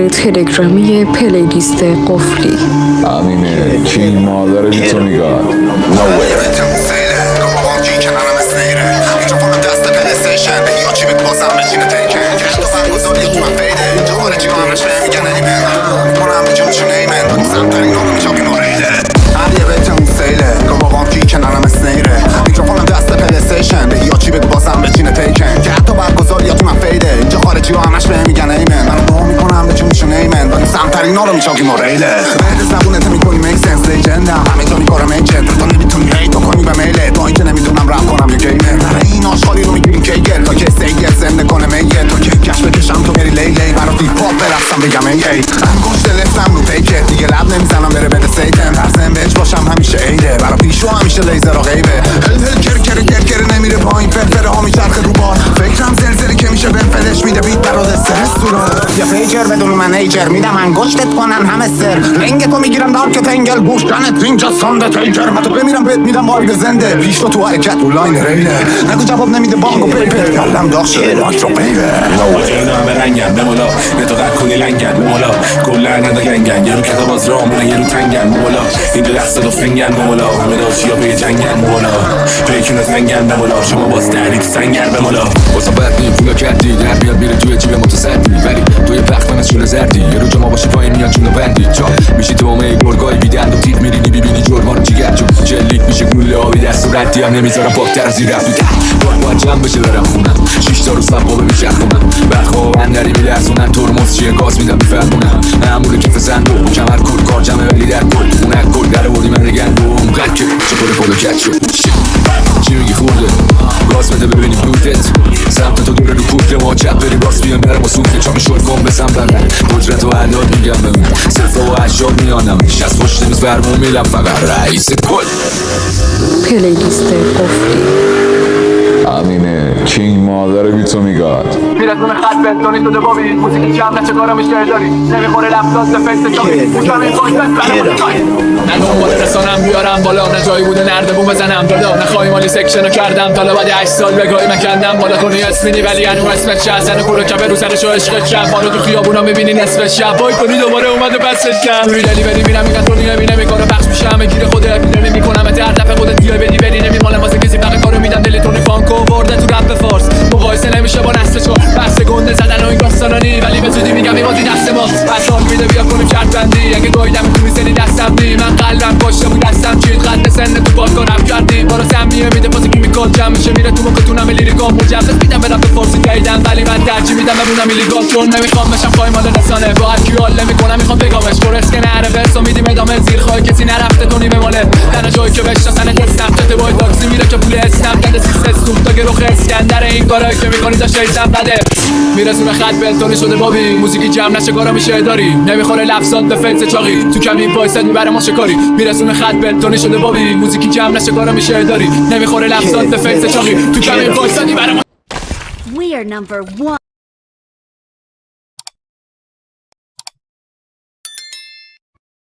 تلگرامی پلیلیست قفلی. همینه کینگ مادر بیتونیگاد اینا رو میچاکی موریله بهت زبونت میکنی میک سنس لیجندم همه جا میکارم ایجنت تو نمیتونی هی تو کنی به میله تو این که نمیدونم رپ کنم یه گیمر برای این آشغالی رو میگیریم کیگر تا که سیگر زنده کنه میگه تو که کش بکشم تو بری لیلی برا دیپ پاپ برفتم بگم ای انگوشت لفتم رو پیکت دیگه لب نمیزنم بره بده سیتم ترسم بهش باشم همیشه عیده برا پیشو همیشه لیزر و غیبه هل کر نمیره پایین فرفره ها میچرخه رو بار فکرم زلزلی که میشه بنفلش میده بیت برات استرس تو رو یا پیجر بدون منیجر میدم انگشتت کنن همه سر رنگ تو میگیرم دار که تنگل گوشتنت اینجا سانده تیجر من تو بمیرم بهت میدم وارد زنده پیش تو حرکت رو لاین ریله نگو جواب نمیده بانگو پیپر کلم داغ شده لاک رو بیبه نو به رنگم بمولا نه تو قد کنی لنگن مولا کلا ندا گنگن یه رو کتاب از رامونه یه رو تنگن مولا اینجا دست دو فنگن مولا همه داشیا به جنگن مولا پیکون از منگن بمولا شما باز دردی تو سنگر بمولا واسه بد نیم پولا کردی در بیاد میره توی جیب متصدی ولی توی پخت من از شونه زردی یه رو جما باشی پایین میان چونه بندی چا میشی تو همه گرگای بیدند و تیغ میرینی ببینی جرما رو جیگر چون جلیک میشه گوله آبی دست و ردی هم نمیذارم پاکتر از این رفتی باید جمع بشه برم خونم 6 تا رو سبابه میچرخونم برخواه اندری میلرزونن ترمز چیه گاز میدم میفرمونم معمول کف زندو با کمر کل کار جمعه ولی در کل خونه کل در بردی من رگندوم قد که چپور پلوکت شد چی میگی خورده گاز بده ببینی بلوتت سمت تو دوره رو پوت ما چپ بری باز بیان برم و سوخته چا میشور کن بسم بغل قدرت و حلال میگم بمون صرف و اشار میانم شست پشت میز برمون میلم فقط رئیس کل پلیلیست قفلی. همینه کینگ مادر بیتونیگاد میرسونه خط بنتونی شده بابی موسیقی کم نچه کارا میشه داری نمیخوره لفظات به فیس چاقی موچم این فایت نه دنبال رسانم بیارم بالا نه جایی بوده نردبون بزنم دادا نه خواهی مالی سکشنو کردم تا بعد 8 سال بگاهی مکندم بالا کنی اسمینی ولی هنو اسمت چه حسن کلو کبه رو سرشو عشقت شب بارو تو خیابونا میبینی نصف شب بای کنی دوباره اومده پسش کم روی دلی بری میرم میگن تو نمیکنه بخش میشه همه گیر خودت میره میکنم هر دفعه خودت بیای بدی بری نمیمالم واسه کسی فقط کارو میدم دل تو فانکو ورده تو رپ فارس مقایسه نمیشه با نسل چون بحث گنده زدن و این داستانانی ولی به زودی میگم این بازی دست ماست پس حال میده بیا کنیم شرط بندی اگه دویدم تو میسنی دستم دی من قلبم کشته بود دستم چید خط سن تو باز کنم کردی بارو سمیه میده بازی کی میکل جمع میشه میره تو موقعتونم لیریکام مجبز میدم به رپ فارسی دیدم ولی من ترجیح میدم ببونم ایلیگال چون نمیخوام بشم قایمال رسانه با هر کی حال نمیکنم میخوام بگامش کورس که نره ورسو میدیم ادامه زیر خواهی کسی نرفته تو نیمه ماله تنها جایی که بشناسن دستم چته باید تاکسی میره که پول اسنپ کنده سیستم سوپ تا گرو اسکندر این کارایی که میکنی تا شیطان بده میرسونه خط بنتونی شده بابی موسیقی جمع نشه کارا میشه داری نمیخوره لفظات به فیس چاقی تو کمین وایساد میبره ما شکاری میرسونه خط بنتونی شده بابی موسیقی جمع نشه کارا میشه داری نمیخوره لفظات به فیس چاقی تو کمین وایساد میبره We are number 1.